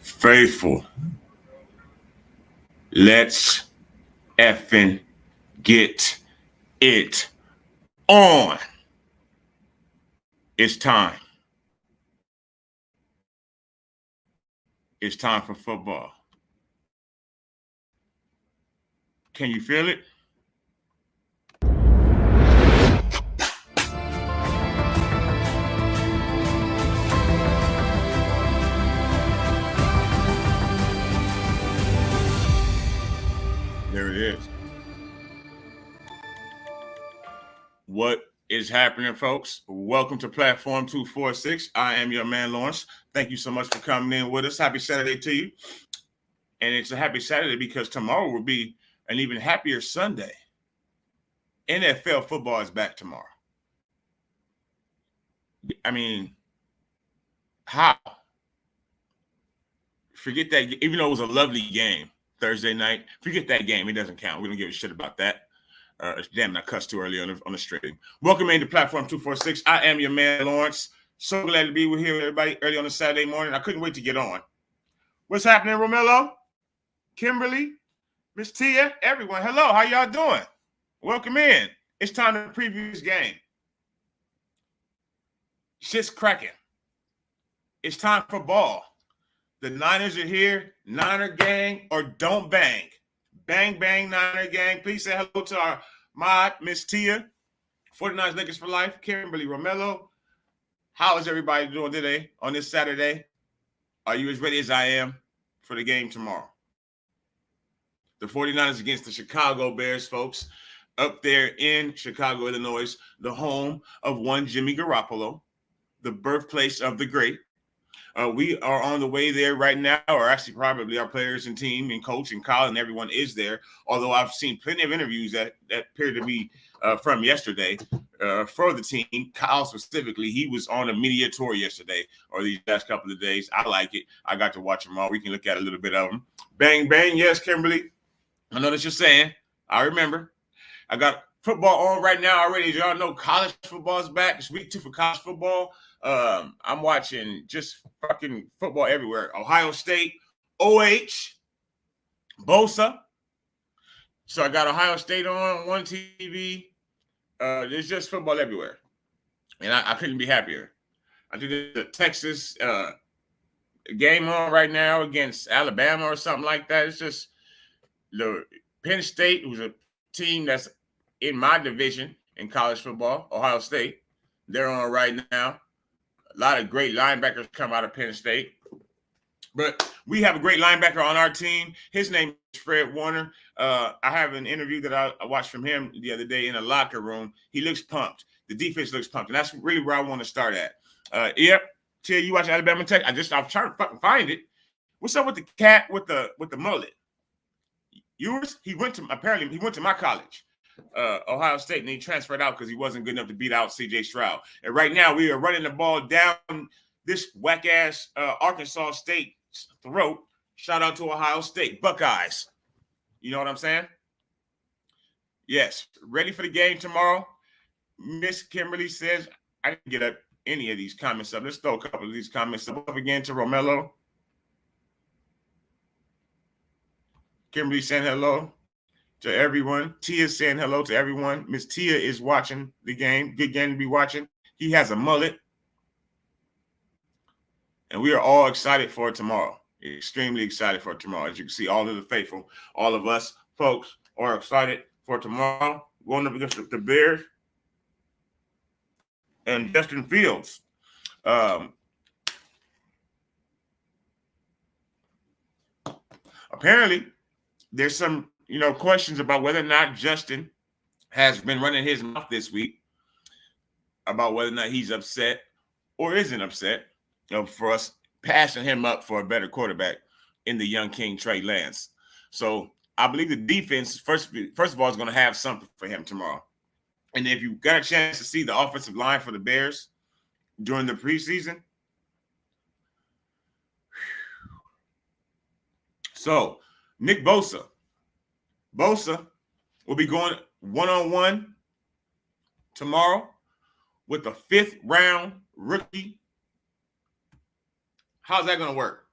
Faithful, let's effing get it on. It's time. It's time for football. Can you feel it? There it is. What is happening, folks? Welcome to Platform 246. I am your man, Lawrence. Thank you so much for coming in with us. Happy Saturday to you. And it's a happy Saturday because tomorrow will be an even happier Sunday. NFL football is back tomorrow. I mean, how? Forget that. Even though it was a lovely game Thursday night, forget that game. It doesn't count. We don't give a shit about that. Damn, I cussed too early on the stream. Welcome into Platform 246. I am your man, Lawrence. So glad to be with here, everybody, early on a Saturday morning. I couldn't wait to get on. What's happening, Romello? Kimberly? Miss Tia? Everyone, hello. How y'all doing? Welcome in. It's time to preview this game. Shit's cracking. It's time for ball. The Niners are here. Niner gang or don't bang. Bang, bang, Niner gang. Please say hello to our mod, Miss Tia. 49ers Lakers for life. Kimberly Romello. How is everybody doing today on this Saturday? Are you as ready as I am for the game tomorrow? The 49ers against the Chicago Bears, folks. Up there in Chicago, Illinois, the home of one Jimmy Garoppolo, the birthplace of the great. We are on the way there right now, or actually probably our players and team and coach and Kyle and everyone is there. Although I've seen plenty of interviews that appear to be from yesterday for the team. Kyle specifically, he was on a media tour yesterday or these last couple of days. I like it. I got to watch them all. We can look at a little bit of them. Bang, bang. Yes, Kimberly. I know that you're saying. I remember. I got football on right now already. As y'all know, college football is back. It's week 2 for college football. I'm watching just fucking football everywhere. Ohio State, OH, Bosa. So I got Ohio State on one TV. There's just football everywhere. And I couldn't be happier. I think there's a Texas game on right now against Alabama or something like that. It's just the Penn State, who's a team that's in my division in college football, Ohio State. They're on right now. A lot of great linebackers come out of Penn State. But we have a great linebacker on our team. His name is Fred Warner. I have an interview that I watched from him the other day in a locker room. He looks pumped. The defense looks pumped. And that's really where I want to start at. Yep. Till you watch Alabama Tech. I'm trying to fucking find it. What's up with the cat with the mullet? Yours? He went to my college. Ohio State, and he transferred out because he wasn't good enough to beat out CJ Stroud. And right now we are running the ball down this whack-ass Arkansas State throat. Shout out to Ohio State. Buckeyes. You know what I'm saying? Yes. Ready for the game tomorrow? Miss Kimberly says, I didn't get up any of these comments up. Let's throw a couple of these comments up again to Romello. Kimberly saying hello to everyone. Tia saying hello to everyone. Miss Tia is watching the game. Good game to be watching. He has a mullet. And we are all excited for tomorrow. Extremely excited for tomorrow. As you can see, all of the faithful, all of us folks are excited for tomorrow. Going up against the Bears and Justin Fields. Apparently, there's some questions about whether or not Justin has been running his mouth this week about whether or not he's upset or isn't upset for us passing him up for a better quarterback in the young king Trey Lance. So I believe the defense, first of all, is going to have something for him tomorrow. And if you got a chance to see the offensive line for the Bears during the preseason, so Nick Bosa will be going one-on-one tomorrow with a 5th-round rookie. How's that going to work?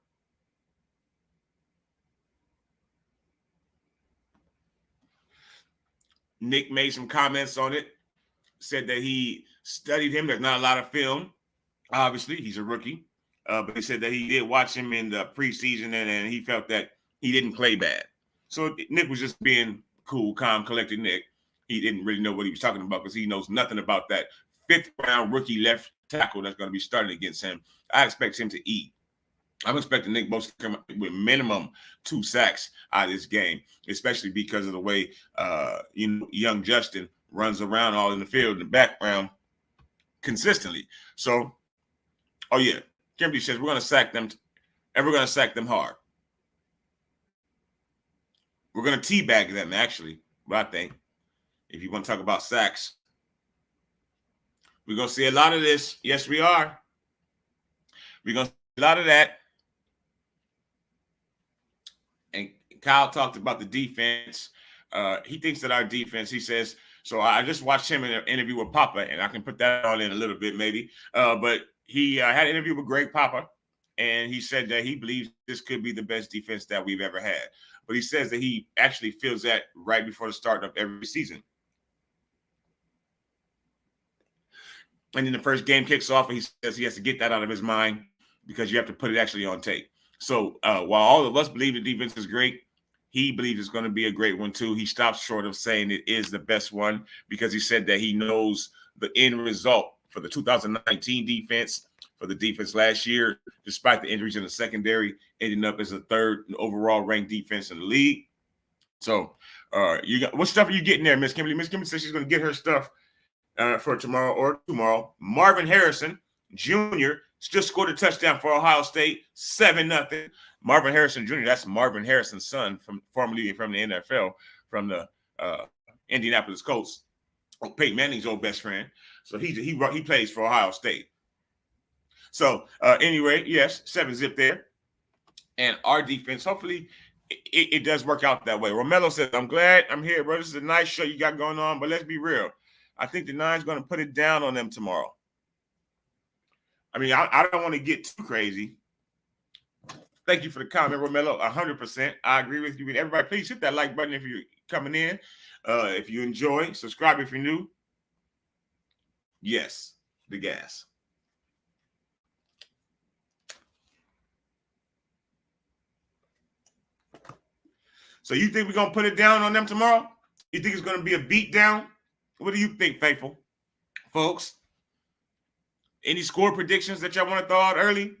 Nick made some comments on it, said that he studied him. There's not a lot of film. Obviously, he's a rookie. But he said that he did watch him in the preseason and he felt that he didn't play bad. So Nick was just being cool, calm, collected Nick. He didn't really know what he was talking about because he knows nothing about that 5th-round rookie left tackle that's going to be starting against him. I expect him to eat. I'm expecting Nick Bosa to come with minimum 2 sacks out of this game, especially because of the way young Justin runs around all in the field in the background consistently. So, oh yeah, Kimberly says we're going to sack them, and we're going to sack them hard. We're going to teabag them, actually, but I think if you want to talk about sacks, we're going to see a lot of this. Yes, we are. We're going to see a lot of that. And Kyle talked about the defense. He thinks that our defense, he says, so I just watched him in an interview with Papa, and I can put that all in a little bit maybe. But he had an interview with Greg Papa, and he said that he believes this could be the best defense that we've ever had. But he says that he actually feels that right before the start of every season. And then the first game kicks off, and he says he has to get that out of his mind because you have to put it actually on tape. So while all of us believe the defense is great, he believes it's going to be a great one too. He stops short of saying it is the best one because he said that he knows the end result for the 2019 defense, for the defense last year, despite the injuries in the secondary, ending up as a 3rd overall ranked defense in the league. So what stuff are you getting there, Miss Kimberly? Miss Kimberly says she's going to get her stuff for tomorrow. Marvin Harrison Jr. just scored a touchdown for Ohio State, 7-0. Marvin Harrison Jr., that's Marvin Harrison's son, formerly from the NFL, from the Indianapolis Colts, Peyton Manning's old best friend. So he plays for Ohio State. So anyway, yes, 7-0 there. And our defense, hopefully, it does work out that way. Romello says, I'm glad I'm here, bro. This is a nice show you got going on, but let's be real. I think the Nine's going to put it down on them tomorrow. I mean, I don't want to get too crazy. Thank you for the comment, Romello. 100%. I agree with you. And everybody, please hit that like button if you're coming in. If you enjoy, subscribe if you're new. Yes, the gas. So you think we're going to put it down on them tomorrow? You think it's going to be a beat down? What do you think, faithful folks? Any score predictions that y'all want to throw out early?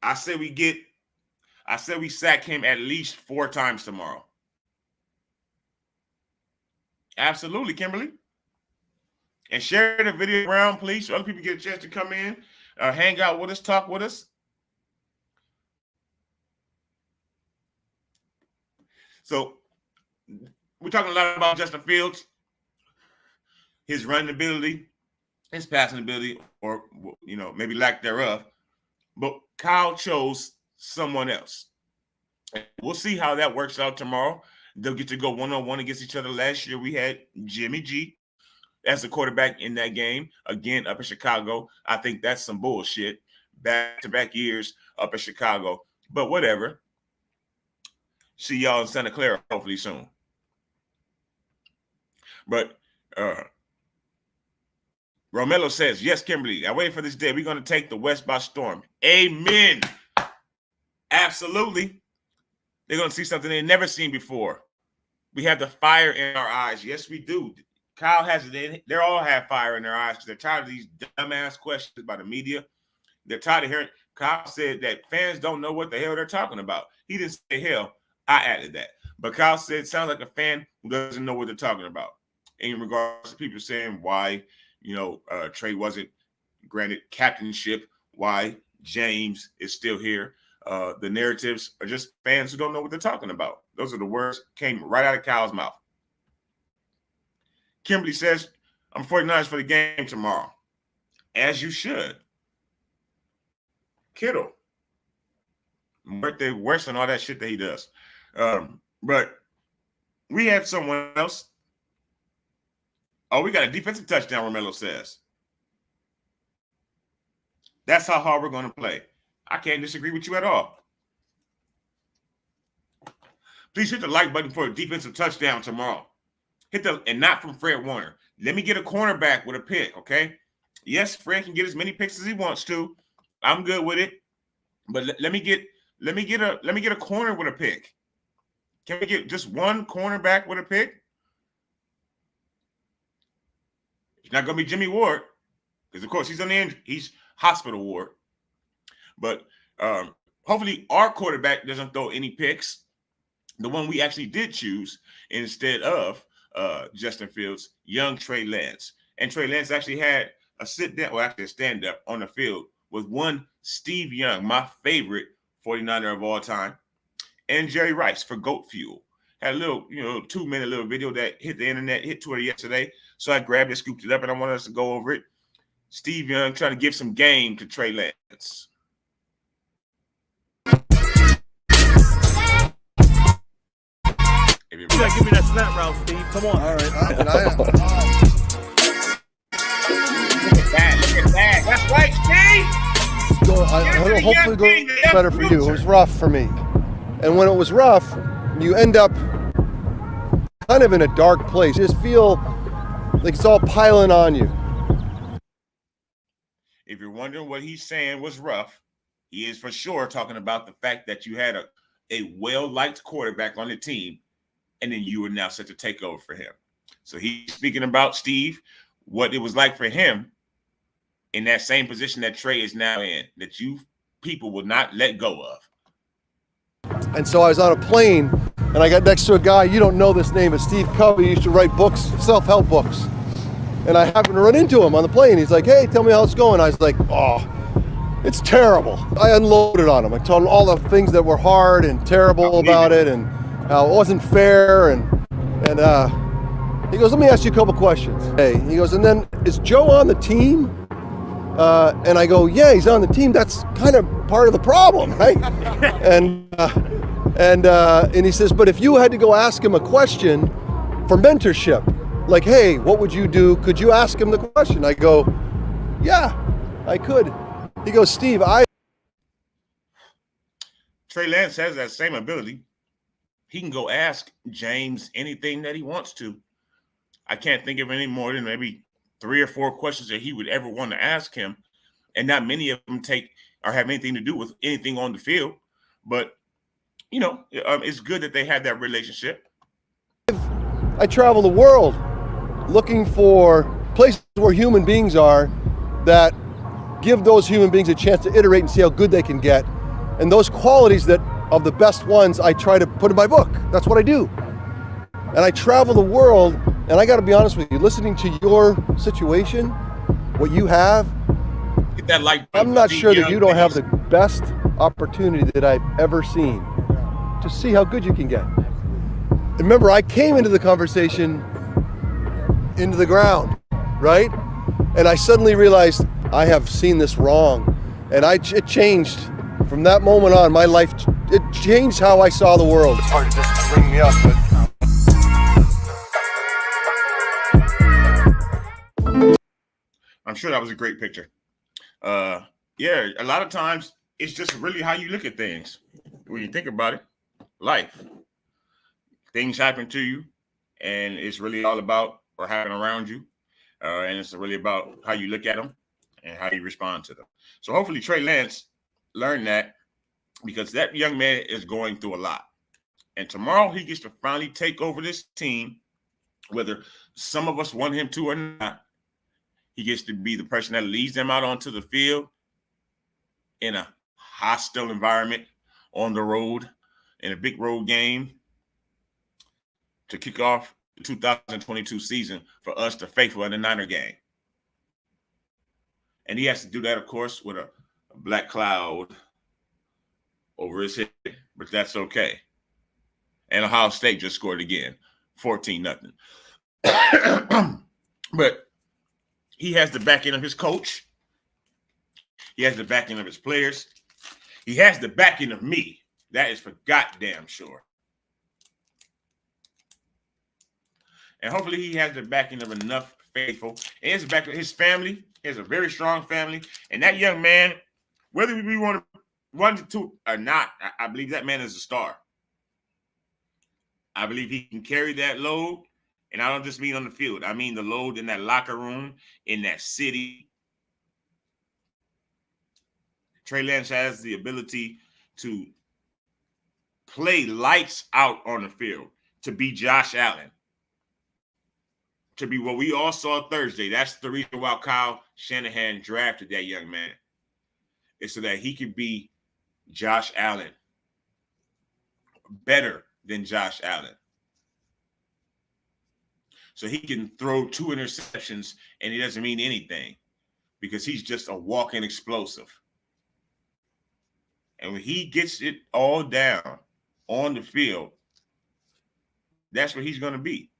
I said we sack him at least 4 times tomorrow. Absolutely, Kimberly. And share the video around, please, so other people get a chance to come in, hang out with us, talk with us. So we're talking a lot about Justin Fields, his running ability, his passing ability, or maybe lack thereof. But Kyle chose someone else. We'll see how that works out tomorrow. They'll get to go one-on-one against each other. Last year we had Jimmy G as the quarterback in that game, again, up in Chicago. I think that's some bullshit. Back-to-back years up in Chicago. But whatever. See y'all in Santa Clara hopefully soon. But Romello says, yes, Kimberly, I wait for this day. We're going to take the West by storm. Amen. Absolutely. They're going to see something they've never seen before. We have the fire in our eyes. Yes, we do. Kyle has it. They all have fire in their eyes because they're tired of these dumbass questions by the media. They're tired of hearing. Kyle said that fans don't know what the hell they're talking about. He didn't say hell. I added that. But Kyle said it sounds like a fan who doesn't know what they're talking about. In regards to people saying why, Trey wasn't granted captainship, why James is still here. The narratives are just fans who don't know what they're talking about. Those are the words came right out of Kyle's mouth. Kimberly says, I'm 49ers for the game tomorrow. As you should. Kittle. Birthday worse than all that shit that he does. But we had someone else. Oh, we got a defensive touchdown, Romello says. That's how hard we're going to play. I can't disagree with you at all. Please hit the like button for a defensive touchdown tomorrow. And not from Fred Warner. Let me get a cornerback with a pick, okay? Yes, Fred can get as many picks as he wants to. I'm good with it. But let me get a corner with a pick. Can we get just one cornerback with a pick? It's not going to be Jimmy Ward because, of course, he's hospital ward. But hopefully our quarterback doesn't throw any picks. The one we actually did choose instead of Justin Fields, young Trey Lance. And Trey Lance actually had a sit-down, or actually a stand-up on the field with one Steve Young, my favorite 49er of all time, and Jerry Rice for Goat Fuel. Had a little, 2-minute little video that hit the internet, hit Twitter yesterday. So I grabbed it, scooped it up, and I wanted us to go over it. Steve Young trying to give some game to Trey Lance. You gotta give me that snap route, Steve. Come on. All right. Look at that. That's right, Steve. Hopefully go better for you. It was rough for me. And when it was rough, you end up kind of in a dark place. You just feel like it's all piling on you. If you're wondering what he's saying was rough, he is for sure talking about the fact that you had a well-liked quarterback on the team, and then you were now set to take over for him. So he's speaking about, Steve, what it was like for him in that same position that Trey is now in, that you people will not let go of. And so I was on a plane, and I got next to a guy, you don't know this name, but Steve Covey. He used to write books, self-help books. And I happened to run into him on the plane. He's like, hey, tell me how it's going. I was like, oh, it's terrible. I unloaded on him. I told him all the things that were hard and terrible about it, and how it wasn't fair. And he goes, let me ask you a couple questions. Hey, he goes, and then is Joe on the team? And I go, yeah, he's on the team. That's kind of part of the problem, right? and he says, but if you had to go ask him a question for mentorship, like, hey, what would you do? Could you ask him the question? I go, yeah, I could. He goes, Steve, Trey Lance has that same ability. He can go ask James anything that he wants to. I can't think of any more than maybe 3 or 4 questions that he would ever want to ask him. And not many of them take or have anything to do with anything on the field. But, it's good that they have that relationship. I travel the world looking for places where human beings are that give those human beings a chance to iterate and see how good they can get. And those qualities that of the best ones I try to put in my book. That's what I do. And I travel the world, and I got to be honest with you, listening to your situation, what you have, get that like I'm not sure that you don't have the best opportunity that I've ever seen to see how good you can get. Remember, I came into the conversation into the ground, right? And I suddenly realized I have seen this wrong. And it changed. From that moment on, my life, it changed how I saw the world. It's hard to just bring me up, but I'm sure that was a great picture. Yeah, a lot of times it's just really how you look at things. When you think about it, life. Things happen to you, and it's really all about what happened around you. And it's really about how you look at them and how you respond to them. So hopefully Trey Lance learned that, because that young man is going through a lot. And tomorrow he gets to finally take over this team, whether some of us want him to or not. He gets to be the person that leads them out onto the field in a hostile environment, on the road, in a big road game, to kick off the 2022 season for us, the faithful and the Niner gang. And he has to do that, of course, with a black cloud over his head, but that's okay. And Ohio State just scored again, 14-0. But he has the backing of his coach. He has the backing of his players. He has the backing of me. That is for goddamn sure. And hopefully he has the backing of enough faithful. And his back, his family. He has a very strong family. And that young man, whether we want to or not, I believe that man is a star. I believe he can carry that load. And I don't just mean on the field. I mean the load in that locker room, in that city. Trey Lance has the ability to play lights out on the field, to be Josh Allen, to be what we all saw Thursday. That's the reason why Kyle Shanahan drafted that young man. It's so that he could be Josh Allen, better than Josh Allen. So he can throw 2 interceptions and it doesn't mean anything because he's just a walking explosive. And when he gets it all down on the field, that's what he's going to be.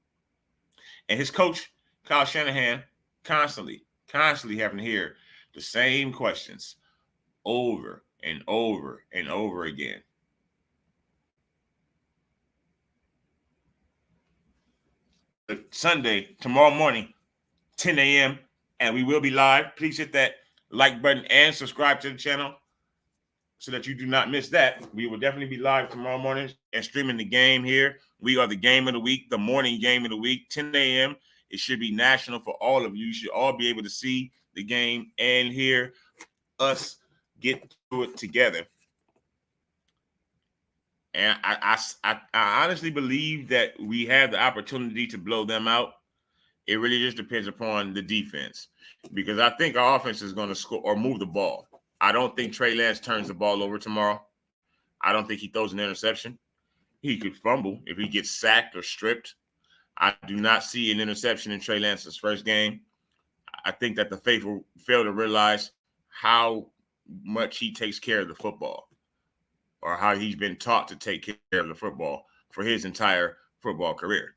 And his coach, Kyle Shanahan, constantly having to hear the same questions over and over and over again. Sunday, tomorrow morning, 10 a.m., and we will be live. Please hit that like button and subscribe to the channel so that you do not miss that. We will definitely be live tomorrow morning and streaming the game here. We are the game of the week, the morning game of the week, 10 a.m. It should be national for all of you. You should all be able to see the game and hear us get through it together. And I honestly believe that we have the opportunity to blow them out. It really just depends upon the defense because I think our offense is going to score or move the ball. I don't think Trey Lance turns the ball over tomorrow. I don't think he throws an interception. He could fumble if he gets sacked or stripped. I do not see an interception in Trey Lance's first game. I think that the faithful fail to realize how much he takes care of the football or how he's been taught to take care of the football for his entire football career.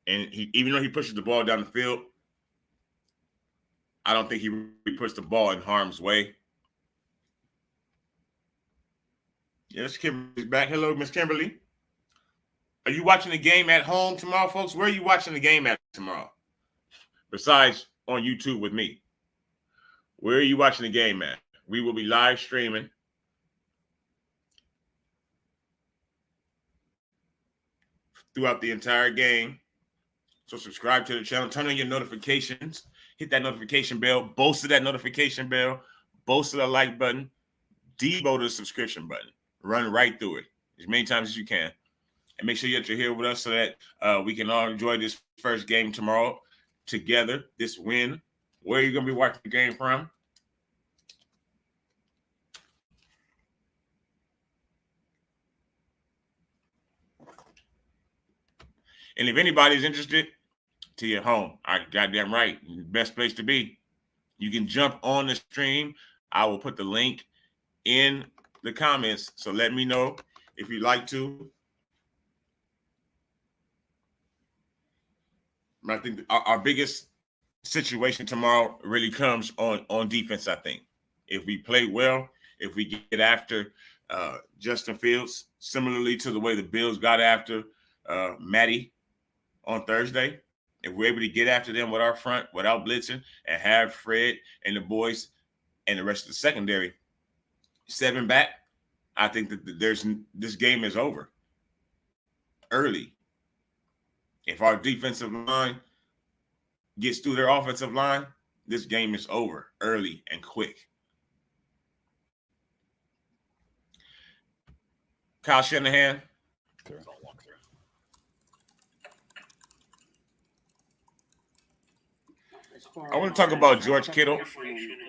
And even though he pushes the ball down the field, I don't think he really puts the ball in harm's way. Yes, Kimberly's back. Hello, Miss Kimberly. Are you watching the game at home tomorrow, folks? Where are you watching the game at tomorrow? Besides on YouTube with me. Where are you watching the game at? We will be live streaming throughout the entire game. So subscribe to the channel. Turn on your notifications. Hit that notification bell. Bolster that notification bell. Bolster the like button. Debo the subscription button. Run right through it as many times as you can. And make sure that you're here with us so that we can all enjoy this first game tomorrow together, this win. Where are you going to be watching the game from? And if anybody's interested, to your home. Goddamn right. Best place to be. You can jump on the stream. I will put the link in the comments. So let me know if you'd like to. I think our biggest situation tomorrow really comes on defense, I think. If we play well, if we get after Justin Fields, similarly to the way the Bills got after Matty on Thursday, if we're able to get after them with our front without blitzing and have Fred and the boys and the rest of the secondary 7 back, I think that this game is over early. If our defensive line gets through their offensive line, this game is over early and quick. Kyle Shanahan. I want to talk about George Kittle.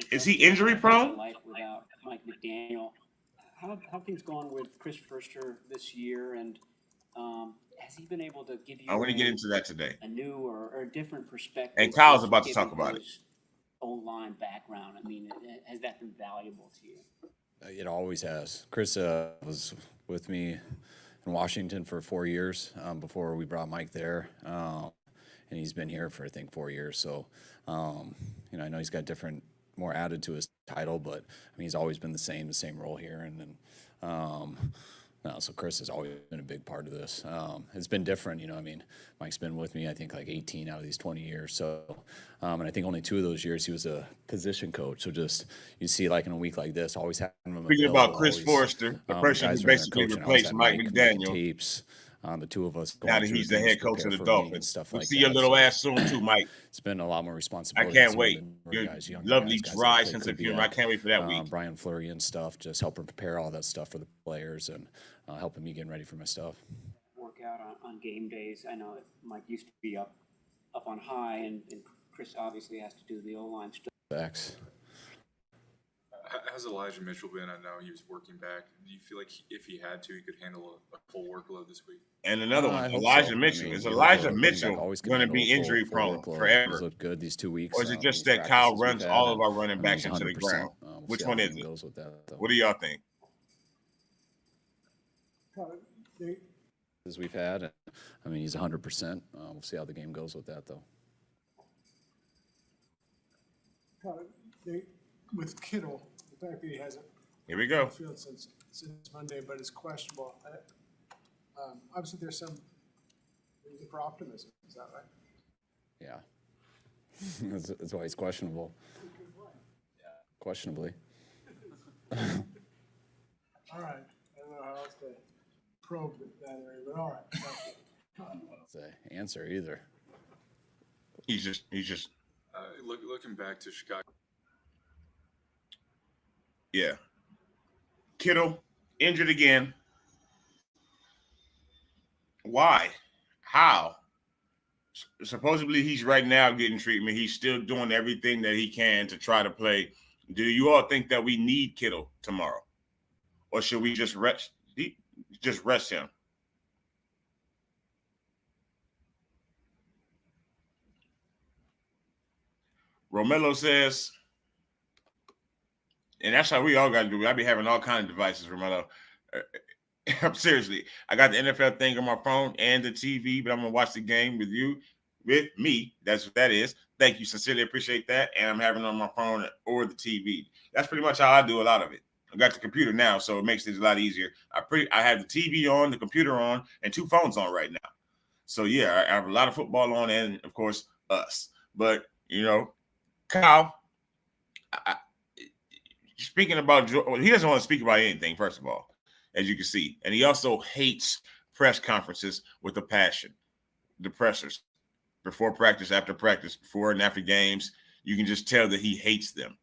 Is he injury prone? Without Mike McDaniel, how have things gone with Chris Foerster this year, and has he been able to give you? I want to get into that today. A new or a different perspective. And Kyle's about to talk about it. O-line background. I mean, has that been valuable to you? It always has. Chris was with me in Washington for 4 years before we brought Mike there. And he's been here for, I think, 4 years. So, I know he's got more added to his title, but I mean, he's always been the same role here. And then, No, so Chris has always been a big part of this. It's been different, you know. I mean, Mike's been with me, I think, like 18 out of these 20 years. So, and I think only 2 of those years he was a position coach. So just you see, like in a week like this, always having him Speaking available. about Chris always, Forrester, the person guys who are in there basically coaching, always replaced had Mike looking at McDaniel. tapes. The 2 of us Now going that through he's the things, head coach prepare of the for a meeting and Dolphins. stuff We'll like see your that. little So ass soon too, Mike. it's been a lot more I responsibility. can't Some of wait. the newer Your guys, younger lovely guys that dry play sense of Kubiak, humor. I can't wait for that week. Brian Fleury and stuff, just helping prepare all that stuff for the players and helping me getting ready for my stuff. Work out on game days. I know that Mike used to be up on high, and Chris obviously has to do the O-line stuff. Facts. How's Elijah Mitchell been? I know he was working back. Do you feel like if he had to, he could handle a full workload this week? And another I one, hope Elijah so. Mitchell. I mean, Is you look Elijah at a running back Mitchell always can going to handle be a injury full prone workload. He's forever? looked good these 2 weeks. Or is it just these that Kyle practices we've runs had, all and, of our running backs he's into the 100%. ground? We'll Which see how one the is game it? goes with that, though. What do y'all think? As we've had, and, I mean, he's 100%. We'll see how the game goes with that, though. With Kittle, the fact that he hasn't Here we go. field since Monday, but is questionable. Obviously, there's some reason for optimism. Is that right? Yeah. that's why he's questionable. Questionably. All right. I don't know how else to probe that area, but all right. That's the answer either. He's just Looking back to Chicago. yeah. Kittle injured again. Why? How? Supposedly he's right now getting treatment. He's still doing everything that he can to try to play. Do you all think that we need Kittle tomorrow, or should we just rest him? Romello says, and that's how we all got to do it. I be having all kinds of devices, Romello. Seriously, I got the NFL thing on my phone and the TV, but I'm gonna watch the game with me. That's what that is. Thank you, sincerely appreciate that. And I'm having it on my phone or the TV. That's pretty much how I do a lot of it. I got the computer now, so it makes it a lot easier. I have the TV on, the computer on, and 2 phones on right now. So yeah, I have a lot of football on, and of course us. But Kyle, speaking about he doesn't want to speak about anything. First of all, as you can see, and he also hates press conferences with a passion. The pressers before practice, after practice, before and after games, you can just tell that he hates them.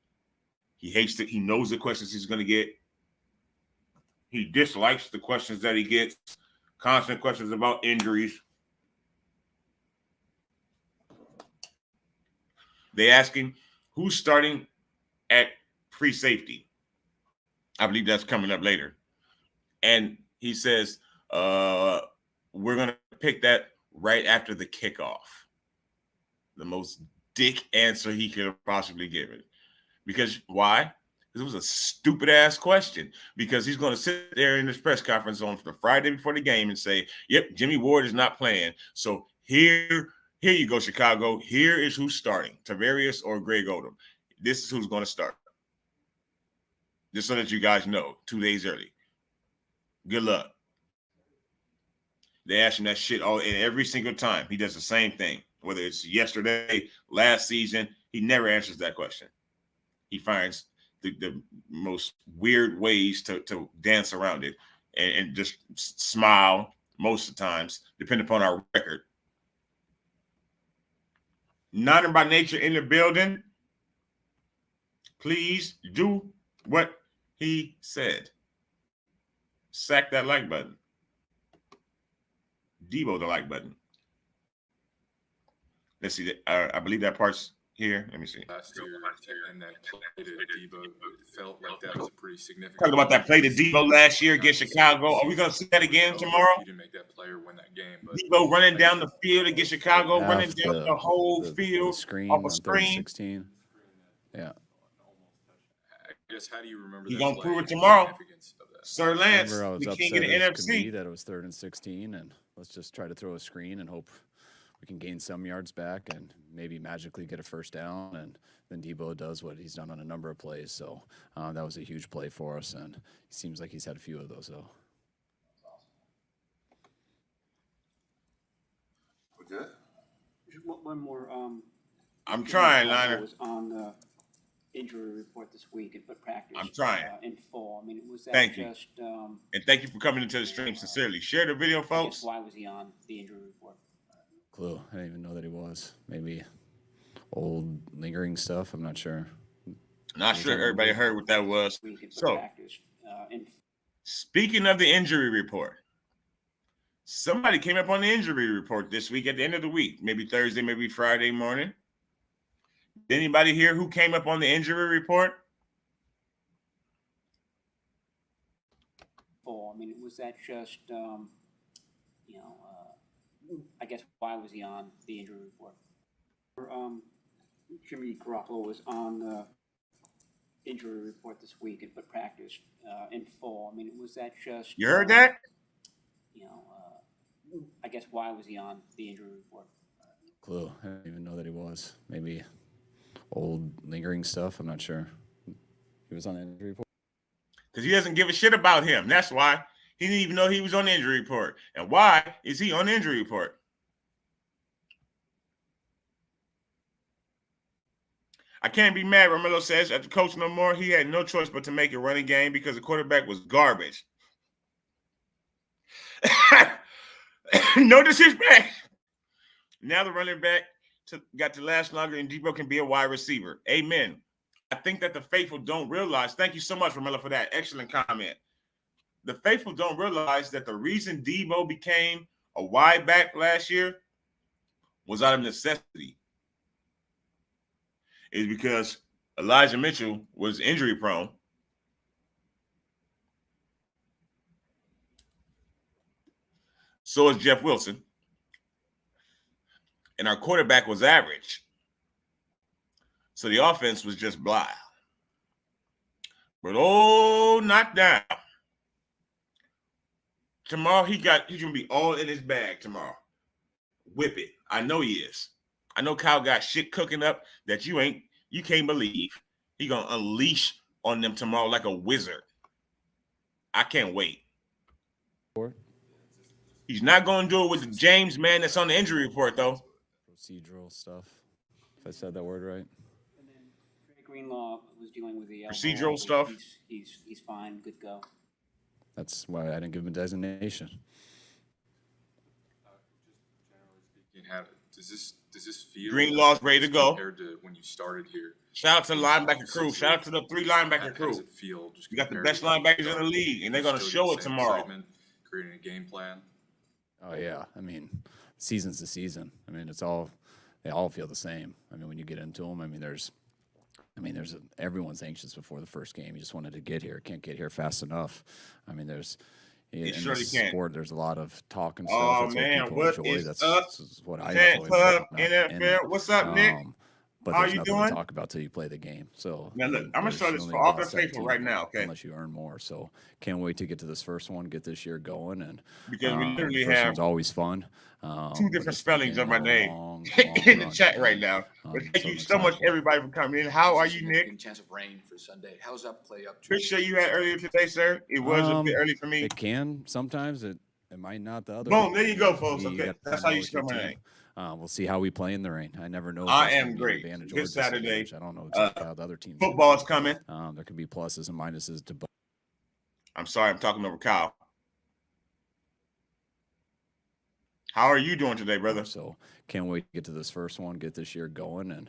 He hates it. He knows the questions he's going to get. He dislikes the questions that he gets. Constant questions about injuries. They ask him who's starting at free safety. I believe that's coming up later. And he says, we're going to pick that right after the kickoff. The most dick answer he could have possibly given. Because why? Because it was a stupid ass question. Because he's going to sit there in this press conference on the Friday before the game and say, yep, Jimmy Ward is not playing. So here you go, Chicago. Here is who's starting, Tavarius or Greg Odom. This is who's going to start. Just so that you guys know, 2 days early. Good luck. They ask him that shit every single time. He does the same thing. Whether it's yesterday, last season, he never answers that question. He finds the most weird ways to dance around it and just smile most of the times, depending upon our record. Niner by nature in the building. Please do what he said. Sack that like button. Debo the like button. Let's see. I believe that part's here. Let me see. Last year, and that play to Debo, it felt like that was a pretty significant. Talking about that play to Debo last year against Chicago. Are we going to see that again tomorrow? You didn't make that player win that game, but Debo running down the field against Chicago, running down the whole field screen off a on screen. 16. Yeah. I guess how do you remember? He that gonna play prove it and the tomorrow. significance of that? Sir Lance, Remember, I was the king upset of the as could be NFC. that it was 3rd and 16, and let's just try to throw a screen and hope we can gain some yards back and maybe magically get a first down. And then Debo does what he's done on a number of plays. So that was a huge play for us, and it seems like he's had a few of those, though. One more, I'm Jimmy trying, Garoppolo Niner. was on the injury report this week and put practice. I'm trying. In full. I mean, was that Thank you. just, And thank you for coming into the stream sincerely. Share the video, I guess folks. why was he on the injury report? Clue. I didn't even know that he was. Maybe old lingering stuff. I'm not sure. Not sure everybody heard what that was. Week and put So, practice, in speaking of the injury report, somebody came up on the injury report this week at the end of the week, maybe Thursday, maybe Friday morning. Did anybody hear who came up on the injury report? full. I mean, was that just, I guess why was he on the injury report? Jimmy Garoppolo was on the injury report this week and put practice in full. I mean, was that just? You heard that? I guess why was he on the injury report? Clue. I didn't even know that he was. Maybe old lingering stuff. I'm not sure. He was on the injury report. Because he doesn't give a shit about him. That's why he didn't even know he was on the injury report. And why is he on the injury report? I can't be mad, Romello says. At the coach no more, he had no choice but to make a running game because the quarterback was garbage. No disrespect. Now the running back got to last longer, and Debo can be a wide receiver. Amen. I think that the faithful don't realize. Thank you so much, Romello, for that excellent comment. The faithful don't realize that the reason Debo became a wide back last year was out of necessity. Is because Elijah Mitchell was injury prone. So is Jeff Wilson. And our quarterback was average. So the offense was just blah. But knocked down. Tomorrow he's gonna be all in his bag tomorrow. Whip it. I know he is. I know Kyle got shit cooking up that you can't believe. He gonna unleash on them tomorrow like a wizard. I can't wait. He's not gonna do it with the James man that's on the injury report though. Procedural stuff. If I said that word right. And then Trey Greenlaw was dealing with the elbow. Procedural stuff. He's fine, good to go. That's why I didn't give him a designation. Does this feel Greenlaw's ready to go. compared to when you started here? Shout out to the linebacker crew. Shout out to the 3 linebacker How does crew. it feel? Just You got the compared best to when you linebackers in the started? league, and they're You gonna still show get it the same tomorrow. excitement, creating a game plan. Oh yeah. I mean, season's the season. I mean, they all feel the same. I mean, when you get into them, everyone's anxious before the first game. You just wanted to get here. Can't get here fast enough. I mean, in surely this can't. sport, there's a lot of talk and stuff. Oh That's man, people what enjoy. is That's up? what I Fan enjoy. Club, and whatnot. NFL. What's up, Nick? But How there's you nothing doing? to talk about till you play the game. So Now, look, I'm gonna there's start this only for all about the faithful 17 right now, okay? Unless you earn more. So can't wait to get to this first one, get this year going, and Because we literally the first have one's always fun. 2 but different it's spellings been of my a name long in the run, chat right and, now. But thank you I'm so much, excited. everybody, for coming in. How are you, Nick? Significant chance of rain for Sunday. How's that play up to? Pretty sure you had earlier today, sir. It was a bit early for me. It can sometimes. It might not the other. Boom, there you go, folks. You Okay, gotta that's find how out you with your spell my team. name. We'll see how we play in the rain. I never know. If I that's am gonna be an great. advantage Good or Saturday. disadvantage. I don't know exactly how the other teams. Football is coming. There can be pluses and minuses to both. I'm sorry, I'm talking over Kyle. How are you doing today, brother? So can't wait to get to this first one, get this year going, and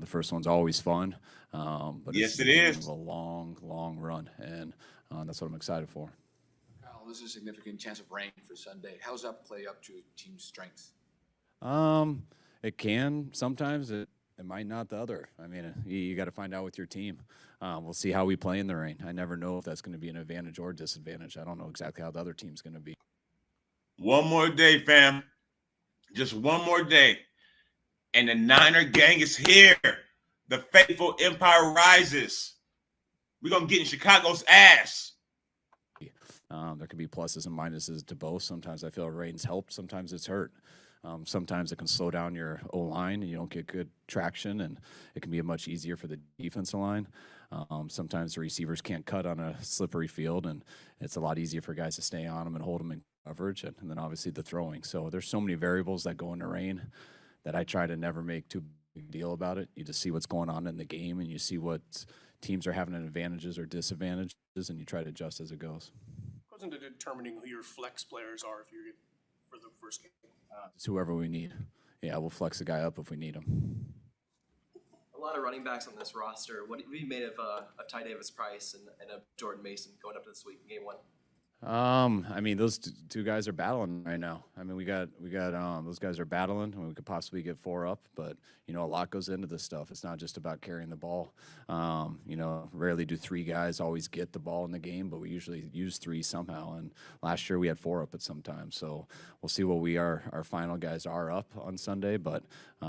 the first one's always fun. But Yes, it's it the beginning is. of a long run, and that's what I'm excited for. Kyle, this is a significant chance of rain for Sunday. How's that play up to team's strengths? It can sometimes. It might not the other. I mean, you got to find out with your team. We'll see how we play in the rain. I never know if that's going to be an advantage or disadvantage. I don't know exactly how the other team's going to be. One more day, fam. Just one more day. And the Niner gang is here. The faithful empire rises. We're going to get in Chicago's ass. There can be pluses and minuses to both. Sometimes I feel rain's helped. Sometimes it's hurt. Sometimes it can slow down your O-line and you don't get good traction, and it can be much easier for the defensive line. Sometimes the receivers can't cut on a slippery field, and it's a lot easier for guys to stay on them and hold them in coverage, and then obviously the throwing. So there's so many variables that go into rain that I try to never make too big a deal about it. You just see what's going on in the game, and you see what teams are having advantages or disadvantages, and you try to adjust as it goes. Goes into determining who your flex players are if you're for the first game. It's whoever we need. Yeah, we'll flex the guy up if we need him. A lot of running backs on this roster. What have you made of Ty Davis Price and Jordan Mason going up to this week in game 1? I mean, those two guys are battling right now. I mean, we got those guys are battling, and we could possibly get 4 up. But a lot goes into this stuff. It's not just about carrying the ball. Rarely do 3 guys always get the ball in the game, but we usually use 3 somehow. And last year we had 4 up at some time. So we'll see what our final guys are up on Sunday. But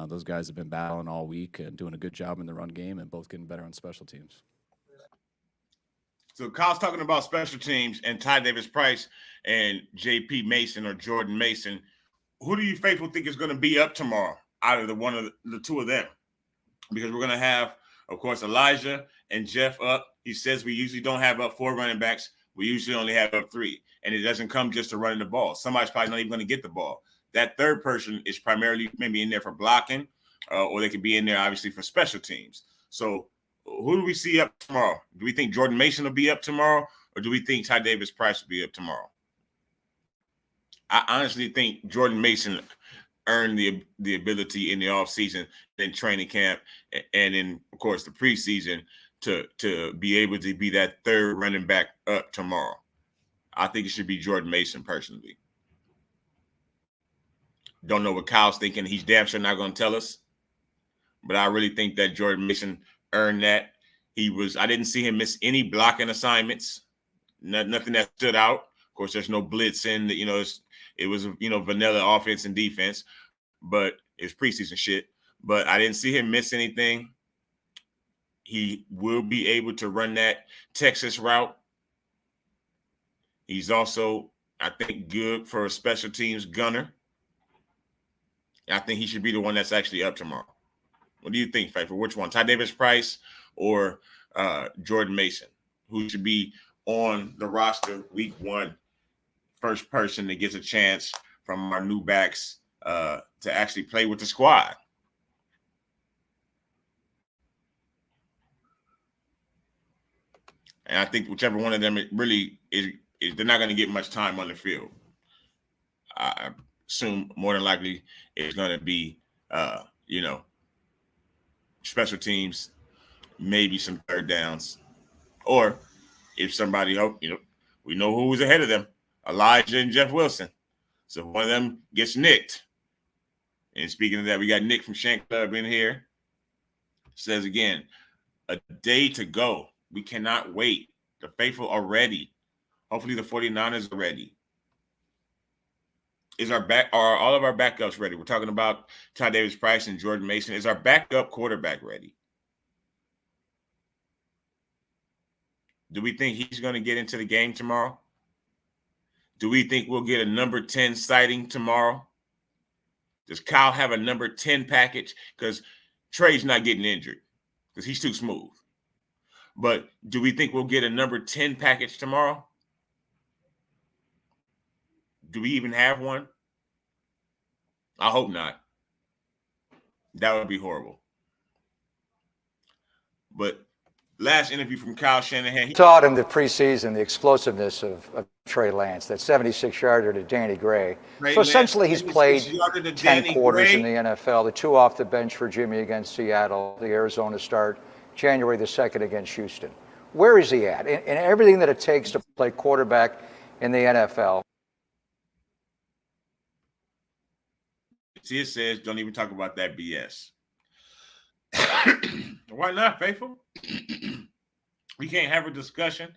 those guys have been battling all week and doing a good job in the run game, and both getting better on special teams. So Kyle's talking about special teams and Ty Davis Price and J.P. Mason or Jordan Mason. Who do you faithful think is going to be up tomorrow out of the 2 of them? Because we're going to have, of course, Elijah and Jeff up. He says we usually don't have up 4 running backs. We usually only have up 3. And it doesn't come just to running the ball. Somebody's probably not even going to get the ball. That third person is primarily maybe in there for blocking, or they could be in there, obviously, for special teams. So who do we see up tomorrow? Do we think Jordan Mason will be up tomorrow, or do we think Ty Davis Price will be up tomorrow? I honestly think Jordan Mason earned the ability in the offseason, in training camp, and in, of course, the preseason to be able to be that third running back up tomorrow. I think it should be Jordan Mason personally. Don't know what Kyle's thinking. He's damn sure not going to tell us. But I really think that Jordan Mason earned that. I didn't see him miss any blocking assignments. Nothing that stood out. Of course, there's no blitzing. It was vanilla offense and defense, but it's preseason shit. But I didn't see him miss anything. He will be able to run that Texas route. He's also, I think, good for a special teams gunner. I think he should be the one that's actually up tomorrow. What do you think, Faith? For which one, Ty Davis Price or Jordan Mason? Who should be on the roster week 1? First person that gets a chance from our new backs to actually play with the squad. And I think whichever one of them really is they're not going to get much time on the field. I assume more than likely it's going to be, special teams, maybe some third downs. Or if somebody, we know who was ahead of them, Elijah and Jeff Wilson. So one of them gets nicked. And speaking of that, we got Nick from Shank Club in here. Says again, a day to go. We cannot wait. The faithful are ready. Hopefully the 49ers are ready. Are all of our backups ready? We're talking about Ty Davis Price and Jordan Mason. Is our backup quarterback ready? Do we think he's going to get into the game tomorrow? Do we think we'll get a number 10 sighting tomorrow? Does Kyle have a number 10 package? Because Trey's not getting injured because he's too smooth. But do we think we'll get a number 10 package tomorrow? Do we even have one? I hope not. That would be horrible. But last interview from Kyle Shanahan. He taught him the preseason, the explosiveness of Trey Lance, that 76-yarder to Danny Gray. So essentially he's played 10 quarters in the NFL, the 2 off the bench for Jimmy against Seattle, the Arizona start, January the 2nd against Houston. Where is he at? In everything that it takes to play quarterback in the NFL. See, it says, don't even talk about that BS. Why not, Faithful? We can't have a discussion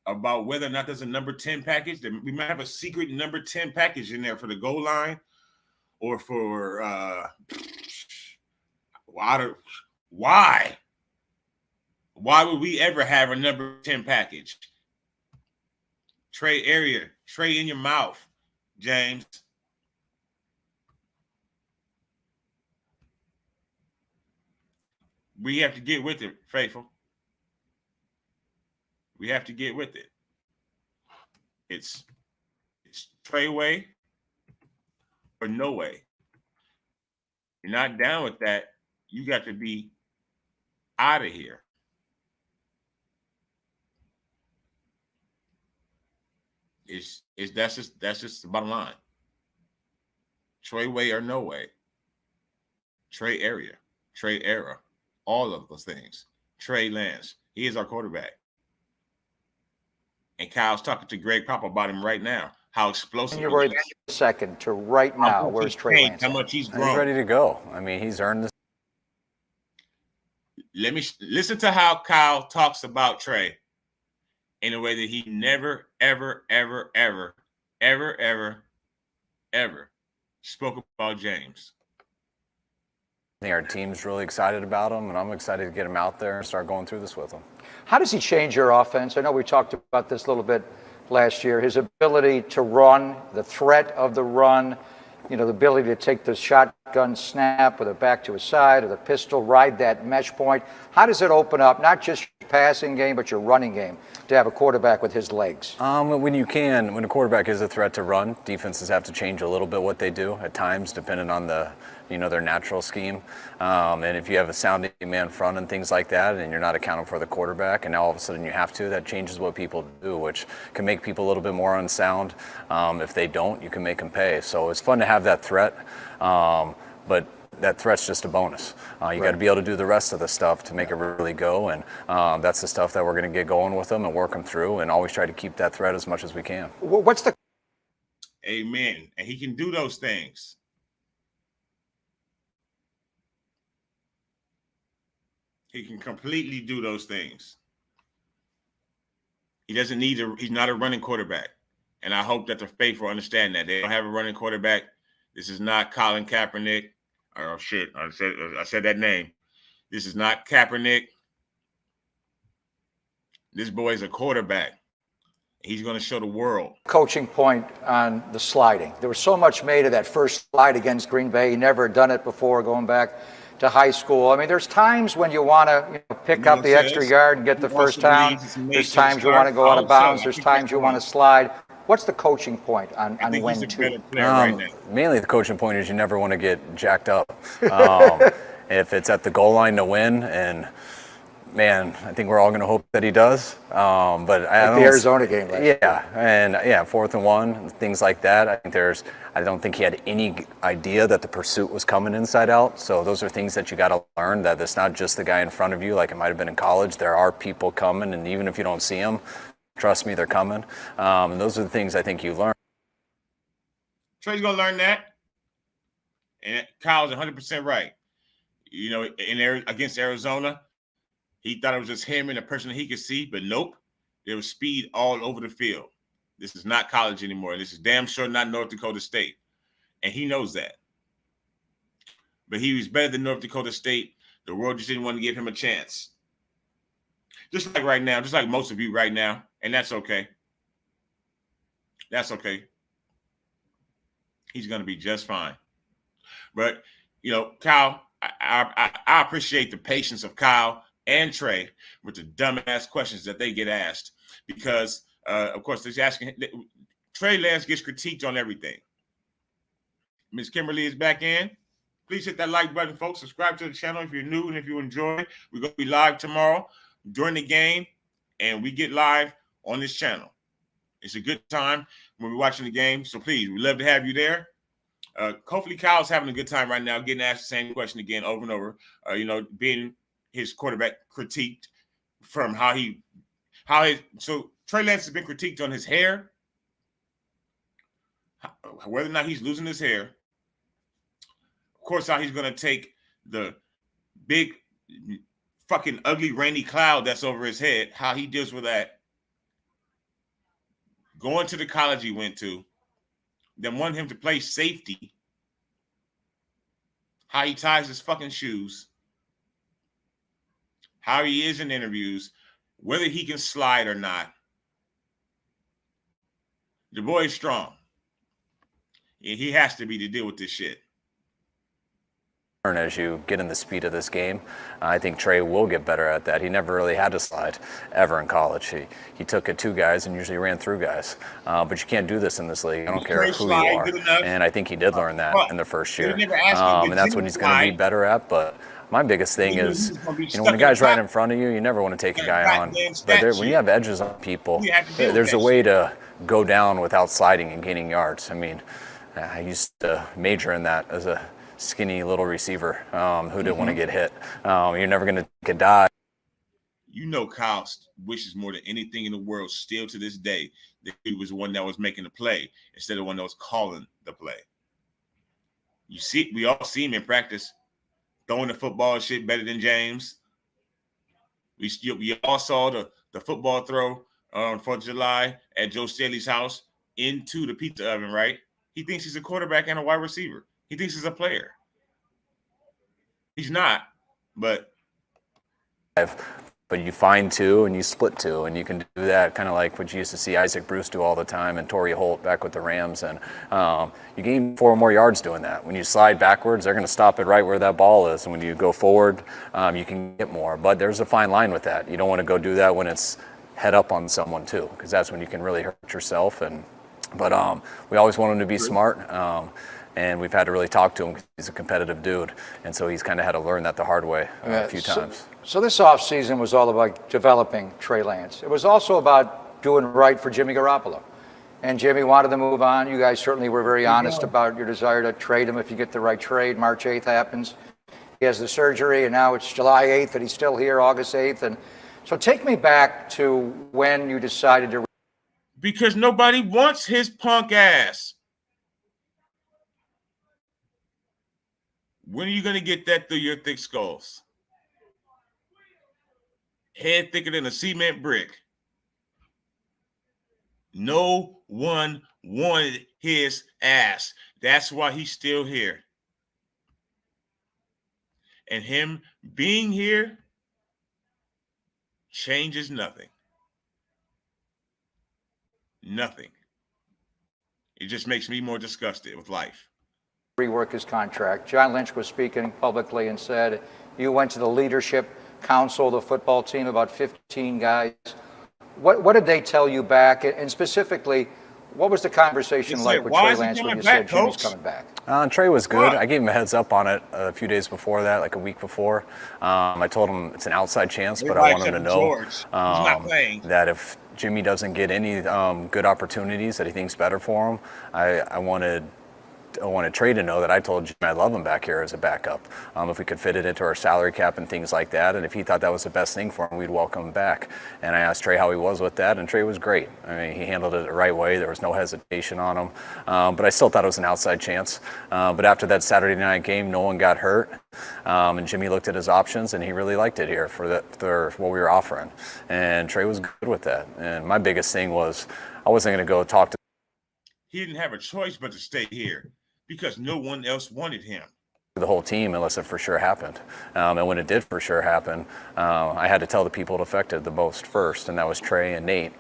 about whether or not there's a number 10 package. We might have a secret number 10 package in there for the goal line or for why? Why would we ever have a number 10 package? Trey area, Trey in your mouth, James. We have to get with it, Faithful. We have to get with it. It's Trey way or no way. you're not down with that, you got to be out of here. That's just the bottom line. Trey way or no way. Trey area, Trey era, all of those things. Trey Lance, he is our quarterback. And Kyle's talking to Greg Pop about him right now. How explosive You're right second to right now. Where's Trey Lance? How much he's grown. He's ready to go. I mean, he's earned this. Let me listen to how Kyle talks about Trey in a way that he never, ever, ever, ever, ever, ever, ever spoke about James. I think our team's really excited about him, and I'm excited to get him out there and start going through this with him. How does he change your offense? I know we talked about this a little bit last year. His ability to run, the threat of the run, the ability to take the shotgun snap with it back to his side or the pistol, ride that mesh point. How does it open up not just your passing game, but your running game to have a quarterback with his legs? When a quarterback is a threat to run, defenses have to change a little bit what they do at times, depending on their natural scheme. And if you have a sounding man front and things like that, and you're not accounting for the quarterback, and now all of a sudden you have to, that changes what people do, which can make people a little bit more unsound. If they don't, you can make them pay. So it's fun to have that threat, but that threat's just a bonus. You got to be able to do the rest of the stuff to make it really go, and that's the stuff that we're going to get going with them and work them through, and always try to keep that threat as much as we can. What's the... Amen. And he can do those things. He can completely do those things. He doesn't need he's not a running quarterback. And I hope that the faithful understand that. They don't have a running quarterback. This is not Colin Kaepernick. Oh, shit. I said that name. This is not Kaepernick. This boy is a quarterback. He's going to show the world. Coaching point on the sliding. There was so much made of that first slide against Green Bay. He never had done it before going back to high school. I mean, there's times when you want to pick up the extra yard and get the first down. There's times you want to go out of bounds. There's times you want to slide. What's the coaching point on when to? Mainly the coaching point is you never want to get jacked up. If it's at the goal line to win, and man, I think we're all going to hope that he does. But the Arizona game, right? Yeah, and 4th and 1, things like that. I don't think he had any idea that the pursuit was coming inside out. So those are things that you got to learn, that it's not just the guy in front of you like it might have been in college. There are people coming, and even if you don't see them, trust me, they're coming. And those are the things I think you learn. Trey's going to learn that. And Kyle's 100% right. Against Arizona, he thought it was just him and a person that he could see, but nope. There was speed all over the field. This is not college anymore. This is damn sure not North Dakota State. And he knows that. But he was better than North Dakota State. The world just didn't want to give him a chance. Just like right now, just like most of you right now. And that's okay. That's okay. He's going to be just fine. But, Kyle, I appreciate the patience of Kyle and Trey with the dumbass questions that they get asked, because, of course, they're asking. Trey Lance gets critiqued on everything. Miss Kimberly is back in. Please hit that like button, folks. Subscribe to the channel if you're new and if you enjoy. We're going to be live tomorrow during the game, and we get live on this channel. It's a good time when we're watching the game, so please, we'd love to have you there. Hopefully, Kyle's having a good time right now, getting asked the same question again over and over. Being his quarterback critiqued from so Trey Lance has been critiqued on his hair, whether or not he's losing his hair. Of course, how he's going to take the big fucking ugly rainy cloud that's over his head, how he deals with that. Going to the college he went to, then wanting him to play safety, how he ties his fucking shoes, how he is in interviews, whether he can slide or not. The boy is strong. And he has to be to deal with this shit. as you get in the speed of this game. I think Trey will get better at that. He never really had to slide ever in college. He took it to guys and usually ran through guys. But you can't do this in this league. I don't care who you are. And I think he did learn that in the first year. And that's what he's going to be better at. But my biggest thing is, when a guy's right in front of you, you never want to take a guy on. But when you have edges on people, there's a way to go down without sliding and gaining yards. I mean, I used to major in that as a skinny little receiver who didn't want to get hit. You're never going to take a dive. You know, Kyle wishes more than anything in the world still to this day that he was the one that was making the play instead of the one that was calling the play. You see, we all see him in practice throwing the football and shit better than James. We all saw the football throw on 4th of July at Joe Staley's house into the pizza oven, right? He thinks he's a quarterback and a wide receiver. He thinks he's a player. He's not, but you find two and you split two, and you can do that kind of like what you used to see Isaac Bruce do all the time and Torrey Holt back with the Rams. And you gain 4 more yards doing that. When you slide backwards, they're going to stop it right where that ball is. And when you go forward, you can get more. But there's a fine line with that. You don't want to go do that when it's head up on someone too, because that's when you can really hurt yourself. But we always want him to be smart. And we've had to really talk to him because he's a competitive dude. And so he's kind of had to learn that the hard way a few times. So this offseason was all about developing Trey Lance. It was also about doing right for Jimmy Garoppolo. And Jimmy wanted to move on. You guys certainly were very honest about your desire to trade him if you get the right trade. March 8th happens. He has the surgery, and now it's July 8th, and he's still here, August 8th. And so take me back to when you decided to. Because nobody wants his punk ass. When are you going to get that through your thick skulls? Head thicker than a cement brick. No one wanted his ass. That's why he's still here. And him being here changes nothing. Nothing. It just makes me more disgusted with life. Rework his contract. John Lynch was speaking publicly and said you went to the leadership council of the football team, about 15 guys. What did they tell you back? And specifically, what was the conversation like with Trey Lance when you said Jimmy's coming back? Trey was good. I gave him a heads up on it a few days before that, like a week before. I told him it's an outside chance, but I want him to know that if Jimmy doesn't get any good opportunities that he thinks better for him, I wanted Trey to know that I told Jimmy I love him back here as a backup. If we could fit it into our salary cap and things like that, and if he thought that was the best thing for him, we'd welcome him back. And I asked Trey how he was with that, and Trey was great. I mean, he handled it the right way. There was no hesitation on him. But I still thought it was an outside chance. But after that Saturday night game, no one got hurt. And Jimmy looked at his options, and he really liked it here for what we were offering. And Trey was good with that. And my biggest thing was I wasn't going to go talk to. He didn't have a choice but to stay here because no one else wanted him. The whole team unless it for sure happened. And when it did for sure happen, I had to tell the people it affected the most first, and that was Trey and Nate.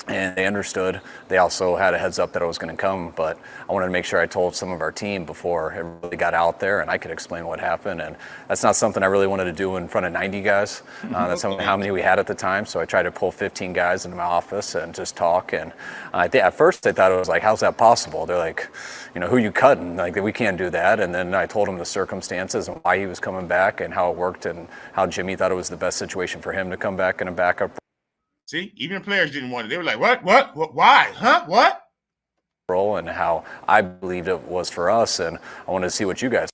And they understood. They also had a heads up that I was going to come, but I wanted to make sure I told some of our team before it really got out there and I could explain what happened. And that's not something I really wanted to do in front of 90 guys. That's how many we had at the time. So I tried to pull 15 guys into my office and just talk. And at first they thought it was like, how's that possible? They're like, who you cutting? Like, we can't do that. And then I told them the circumstances and why he was coming back and how it worked and how Jimmy thought it was the best situation for him to come back in a backup. See, even players didn't want it. They were like, what, why, huh, what? And how I believed it was for us, and I wanted to see what you guys.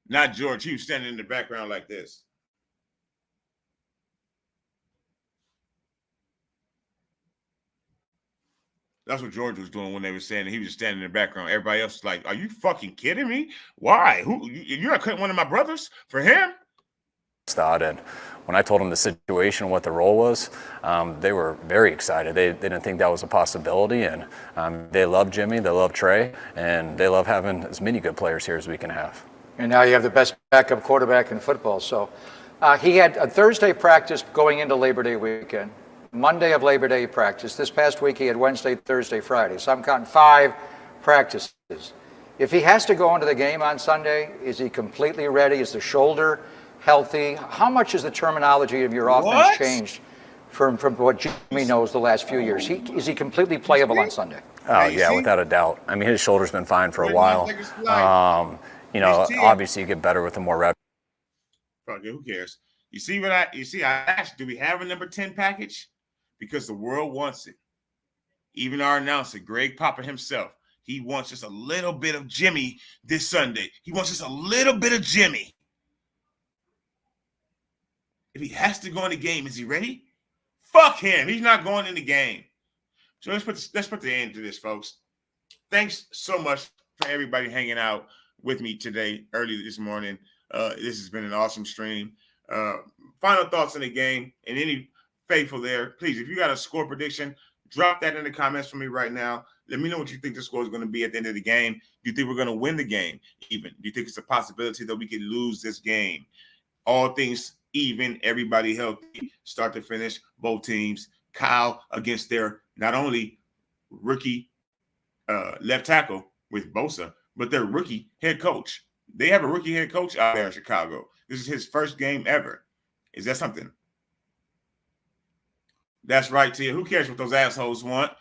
Not George. He was standing in the background like this. That's what George was doing when they were saying he was standing in the background. Everybody else was like, are you fucking kidding me? Why? You're not cutting one of my brothers for him? And when I told them the situation, what the role was, they were very excited. They didn't think that was a possibility, and they love Jimmy, they love Trey, and they love having as many good players here as we can have. And now you have the best backup quarterback in football. So he had a Thursday practice going into Labor Day weekend, Monday of Labor Day practice. This past week he had Wednesday, Thursday, Friday. So I'm counting 5 practices. If he has to go into the game on Sunday, is he completely ready? Is the shoulder healthy? How much has the terminology of your offense changed from what Jimmy knows the last few years? Is he completely playable on Sunday? Oh, yeah, without a doubt. I mean, his shoulder's been fine for a while. You know, obviously you get better with the more reps. Fuck it, who cares? You see I asked, do we have a number 10 package? Because the world wants it. Even our announcer, Greg Papa himself, he wants just a little bit of Jimmy this Sunday. He wants just a little bit of Jimmy. If he has to go in the game, is he ready? Fuck him. He's not going in the game. So let's put the end to this, folks. Thanks so much for everybody hanging out with me today, early this morning. This has been an awesome stream. Final thoughts on the game, and any faithful there, please, if you got a score prediction, drop that in the comments for me right now. Let me know what you think the score is going to be at the end of the game. Do you think we're going to win the game even? Do you think it's a possibility that we could lose this game? All things even, everybody healthy, start to finish, both teams. Kyle against their not only rookie left tackle with Bosa, but their rookie head coach. They have a rookie head coach out there in Chicago. This is his first game ever. Is that something? That's right, Tia. Who cares what those assholes want?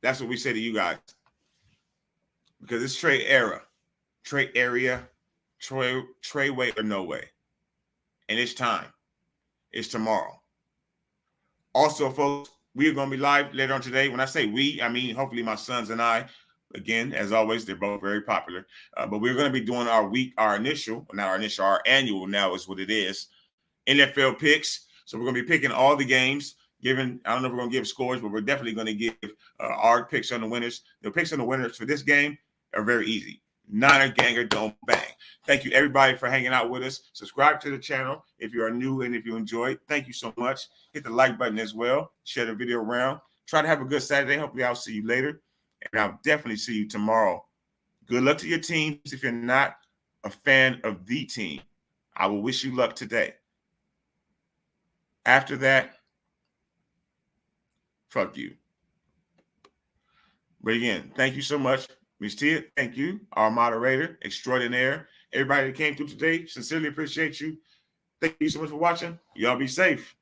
That's what we say to you guys. Because it's trade era, trade area, trade way or no way. And it's time. It's tomorrow. Also, folks, we are going to be live later on today. When I say we, I mean hopefully my sons and I. Again, as always, they're both very popular. But we're going to be doing our annual now is what it is, NFL picks. So we're going to be picking all the games. I don't know if we're going to give scores, but we're definitely going to give our picks on the winners. The picks on the winners for this game are very easy. Niner Ganger, don't bang. Thank you, everybody, for hanging out with us. Subscribe to the channel if you are new and if you enjoyed. Thank you so much. Hit the like button as well. Share the video around. Try to have a good Saturday. Hopefully, I'll see you later. And I'll definitely see you tomorrow. Good luck to your teams. If you're not a fan of the team, I will wish you luck today. After that, fuck you. But again, thank you so much. Ms. Tia, thank you. Our moderator, extraordinaire. Everybody that came through today, sincerely appreciate you. Thank you so much for watching. Y'all be safe.